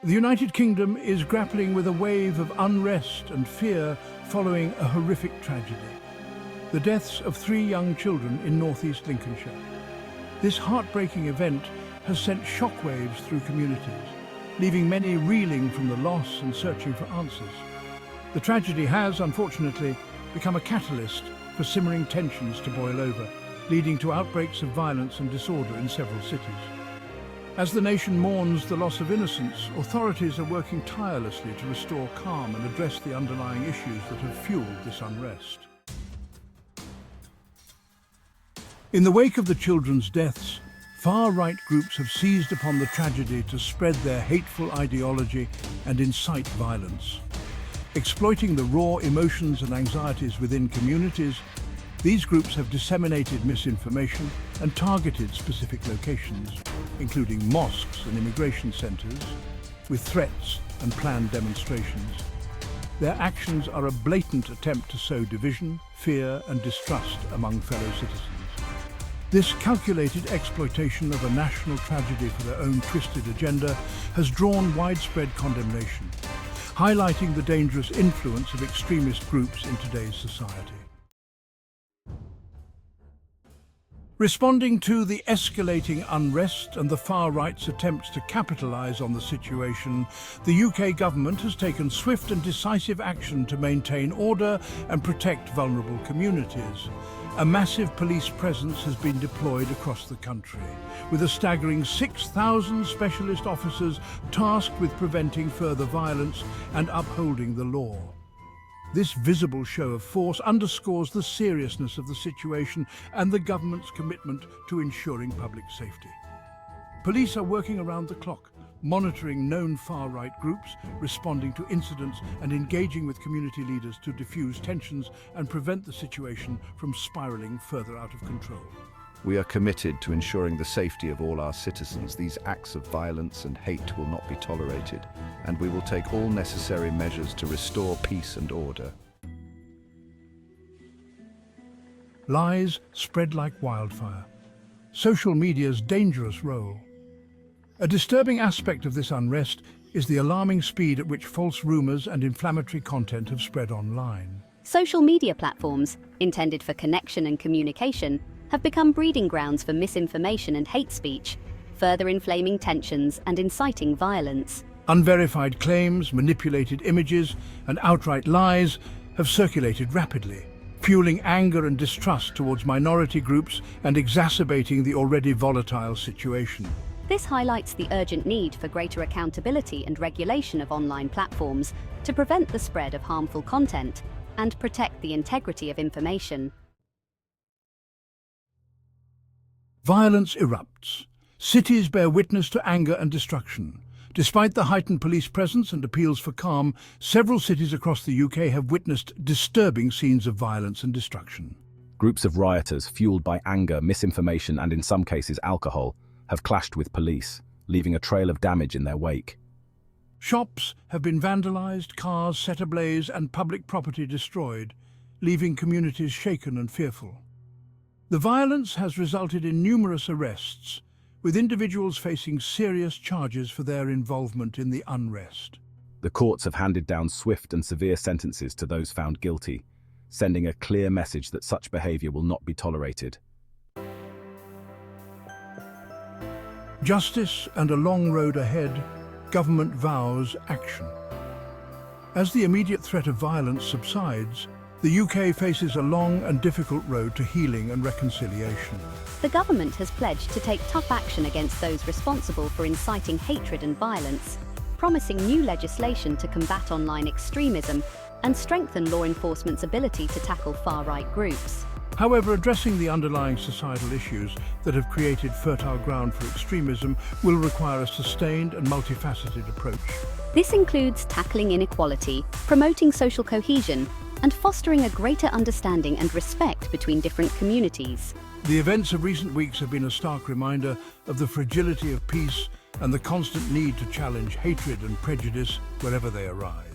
The United Kingdom is grappling with a wave of unrest and fear following a horrific tragedy: the deaths of 3 young children in northeast Lincolnshire. This heartbreaking event has sent shockwaves through communities, leaving many reeling from the loss and searching for answers. The tragedy has, unfortunately, become a catalyst for simmering tensions to boil over, leading to outbreaks of violence and disorder in several cities. As the nation mourns the loss of innocence, authorities are working tirelessly to restore calm and address the underlying issues that have fueled this unrest. In the wake of the children's deaths, far-right groups have seized upon the tragedy to spread their hateful ideology and incite violence. Exploiting the raw emotions and anxieties within communities, these groups have disseminated misinformation and targeted specific locations, including mosques and immigration centres, with threats and planned demonstrations. Their actions are a blatant attempt to sow division, fear and distrust among fellow citizens. This calculated exploitation of a national tragedy for their own twisted agenda has drawn widespread condemnation, highlighting the dangerous influence of extremist groups in today's society. Responding to the escalating unrest and the far-right's attempts to capitalise on the situation, the UK government has taken swift and decisive action to maintain order and protect vulnerable communities. A massive police presence has been deployed across the country, with a staggering 6,000 specialist officers tasked with preventing further violence and upholding the law. This visible show of force underscores the seriousness of the situation and the government's commitment to ensuring public safety. Police are working around the clock, monitoring known far-right groups, responding to incidents and engaging with community leaders to diffuse tensions and prevent the situation from spiralling further out of control. We are committed to ensuring the safety of all our citizens. These acts of violence and hate will not be tolerated, and we will take all necessary measures to restore peace and order. Lies spread like wildfire. Social media's dangerous role. A disturbing aspect of this unrest is the alarming speed at which false rumours and inflammatory content have spread online. Social media platforms, intended for connection and communication, have become breeding grounds for misinformation and hate speech, further inflaming tensions and inciting violence. Unverified claims, manipulated images, and outright lies have circulated rapidly, fueling anger and distrust towards minority groups and exacerbating the already volatile situation. This highlights the urgent need for greater accountability and regulation of online platforms to prevent the spread of harmful content and protect the integrity of information. Violence erupts. Cities bear witness to anger and destruction. Despite the heightened police presence and appeals for calm, several cities across the UK have witnessed disturbing scenes of violence and destruction. Groups of rioters, fueled by anger, misinformation and in some cases alcohol, have clashed with police, leaving a trail of damage in their wake. Shops have been vandalised, cars set ablaze and public property destroyed, leaving communities shaken and fearful. The violence has resulted in numerous arrests, with individuals facing serious charges for their involvement in the unrest. The courts have handed down swift and severe sentences to those found guilty, sending a clear message that such behaviour will not be tolerated. Justice and a long road ahead, government vows action. As the immediate threat of violence subsides, the UK faces a long and difficult road to healing and reconciliation. The government has pledged to take tough action against those responsible for inciting hatred and violence, promising new legislation to combat online extremism and strengthen law enforcement's ability to tackle far-right groups. However, addressing the underlying societal issues that have created fertile ground for extremism will require a sustained and multifaceted approach. This includes tackling inequality, promoting social cohesion, and fostering a greater understanding and respect between different communities. The events of recent weeks have been a stark reminder of the fragility of peace and the constant need to challenge hatred and prejudice wherever they arise.